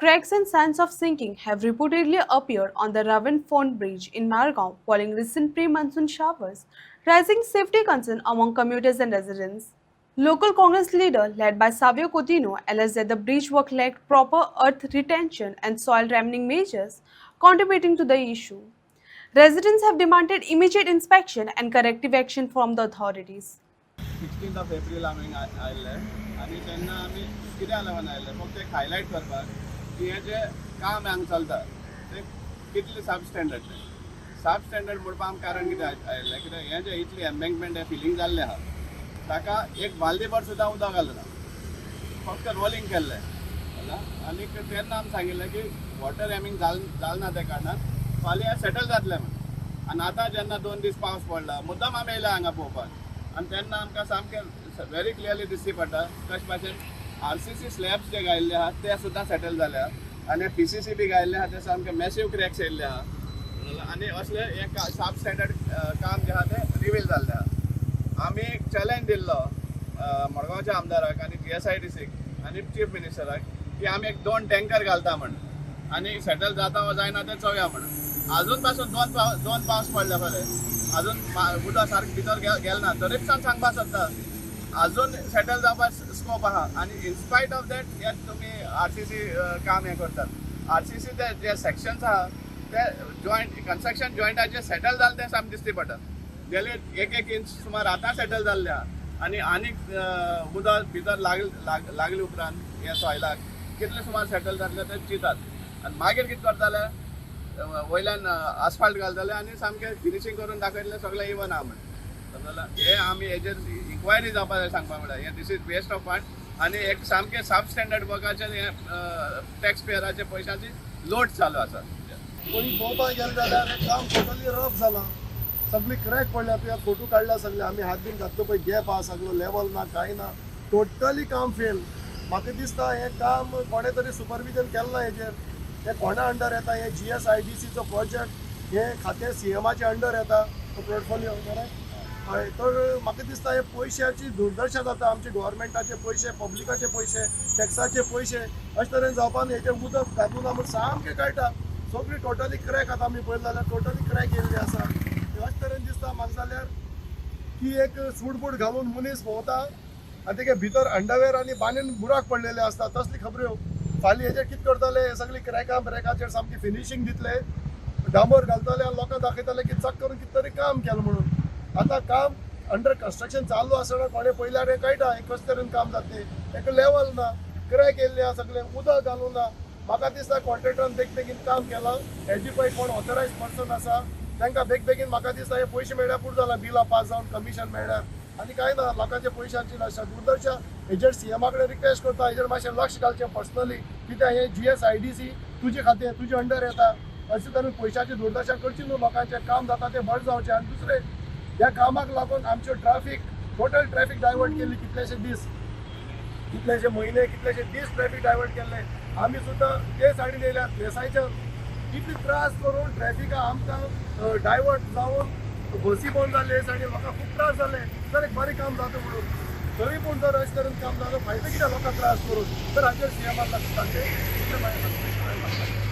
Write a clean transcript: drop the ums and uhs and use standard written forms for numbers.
Cracks and signs of sinking have reportedly appeared on the Ravenford Bridge in Margao following recent pre-monsoon showers, raising safety concern among commuters and residents. Local Congress leader led by Savio Coutinho alleged that the bridge work lacked proper earth retention and soil remaining measures, contributing to the issue. Residents have demanded immediate inspection and corrective action from the authorities. 16th of April आम्ही आयिल्ले आनी तेन्ना आमी कित्याक लागून आयिल्ले फक्त एक हायलायट करपाक की हें जें काम हांगा चलता तें कितलें सब स्टँडर्ड म्हणपाक आमकां कारण कितें आयिल्लें कित्याक हें जें इतली एम्बँकमेंट हें फिलींग जाल्लें आहा ताका एक बालदेभर सुद्दां उदक घालना फक्त रोलिंग केल्लें आनी तेन्ना आमी सांगिल्लें की वॉटर हॅमिंग जालना त्या कारणान फाल्यां सेटल जातलें म्हणून आनी आतां जेन्ना 2 दीस पावस पडला मुद्दाम आमी येयला हांगा पळोवपाक आनी तेन्ना आमकां सामकें वेरी क्लियरली दिसची पडटा कशे भाशेन RCC स्लॅब्स जे घायल्ले आहा ते सुद्दां सेटल जाले आहा आनी PCC बी घायल्ले आहा ते सामके मॅसिव क्रॅक्स येयल्ले आहा आनी असले एक सब स्टँडर्ड काम जे आहा ते रिवील जाल्लें आहा आमी एक चॅलेंज दिल्लो मडगांवच्या आमदाराक आनी GSIDCक आनी चीफ मिनिस्टराक की आमी एक 2 टँकर घालता म्हण आनी सेटल जाता वा जायना ते चोवया म्हणून अजून पासून दोन पावस पडले पळय अजून उदक सारकें भितर गेलें ना तरी सांगपाक सोदता अजून सेटल जावपाक स्कोप आहा आनी इनस्पायट ऑफ दॅट हे तुमी RCC काम हें करतात RCC ते जे सेक्शन्स आहा ते जॉयंट कन्स्ट्रक्शन जॉयंटाचे सेटल जाले ते सामकें दिसती पडटा गेले एक इंच सुमार आतां सेटल जाल्ले आहा आनी उदक भितर लागले उपरांत हे सॉयलाक कितले सुमार सेटल जातले ते चिंतात आनी मागीर कितें करताले वयल्यान आसफाल्ट घालताले आनी सामकें फिनिशींग करून दाखयतले सगळें इवन आहा म्हणून हे आमी हेजेर इन्क्वायरी जावपा जाय सांगपा म्हळ्यार हें दिस इज वेस्ट ऑफ फंड आनी एक सामकें सब स्टँडर्ड वर्काचे हें टॅक्स पेयराचे पयशांची लोट चालू आसा कोणी पळोवपाक गेले जाल्यार हें काम टोटली रफ जालां सगळी क्रॅक पडल्या तुवें फोटो काडल्या सगळे आमी हात बीन घातलो पळय गॅप आहा सगळो लेवल ना कांय ना टोटली काम फेल म्हाका दिसता हें काम कोणें तरी सुपरविजन केलें ना हेजेर हे कोणा अंडर येता हे GSIDCचो प्रोजेक्ट हे खातें CMचे अंडर येता तो पोर्टफोलिओ बरें हय तर म्हाका दिसता हे पयशांची दुर्दशा जाता आमचे गव्हर्मेंटाचे पयशे पब्लिकाचे पयशे टॅक्साचे पयशे अशे तरेन जावपा न्ही हेजेर उदक घालून आमी सामकें कळटा सगळी टोटली क्रॅक आतां आमी पळयलें जाल्यार टोटली क्रॅक येयल्ली आसा अशे तरेन दिसता म्हाका जाल्यार की एक सूटबूट घालून मनीस भोंवता आनी तेगे भितर अंडरवेर आनी बांदून बुराक पडलेले आसता तसली खबऱ्यो फाल्यां हेजेर कितें करतले सगळी ब्रेकाचेर सामकी फिनिशींग दितले डांबर घालतले आनी लोकांक दाखयतले की चक करून कितें तरी काम केलें म्हणून आतां काम अंडर कन्स्ट्रक्शन चालू आसतना कोणें पयल्यार हें कळटा हें कशें तरेन काम जातलें एक लेवल ना क्रॅक येयल्ले आहा सगळें उदक घालूं ना म्हाका दिसता कॉन्ट्रॅक्टरान बेगीन काम केलां हेजी पळय कोण ऑथरायज पर्सन आसा तांकां बेगीन म्हाका दिसता हे पयशे मेळ्ळ्यार पुरो जालां बिलां पास जावन कमिशन मेळ्ळ्यार आनी कांय ना लोकांच्या पयशांची नाशा दुर्दशा हेजेर CM कडेन रिक्वेस्ट करता हेजेर मातशें लक्ष घालचें पर्सनली कित्याक हे GSIDC तुजे खातें तुजे अंडर येता अशें तरेन पयशांची दुर्दशा करची न्हू लोकांचें काम जाता तें बरें जावचें आनी दुसरें ह्या कामाक लागून आमच्यो टोटल ट्रॅफिक डायवर्ट केल्ली कितलेशे दीस कितलेशे म्हयने कितलेशे दीस ट्रॅफिक डायवर्ट केल्ले आमी सुद्दां ते सायडीन येयल्या प्लेसांचेर कितले त्रास करून ट्रॅफिका आमकां डायवर्ट जावन बसी बंद जाल्ले हे सायडीन लोकांक खूब त्रास जाले तर एक बरें काम जाता म्हणून तरी पूण जर अशें तरेन काम जालें फायदो कित्याक लोकांक त्रास करून तर हाचेर CMाक लक्ष घालचें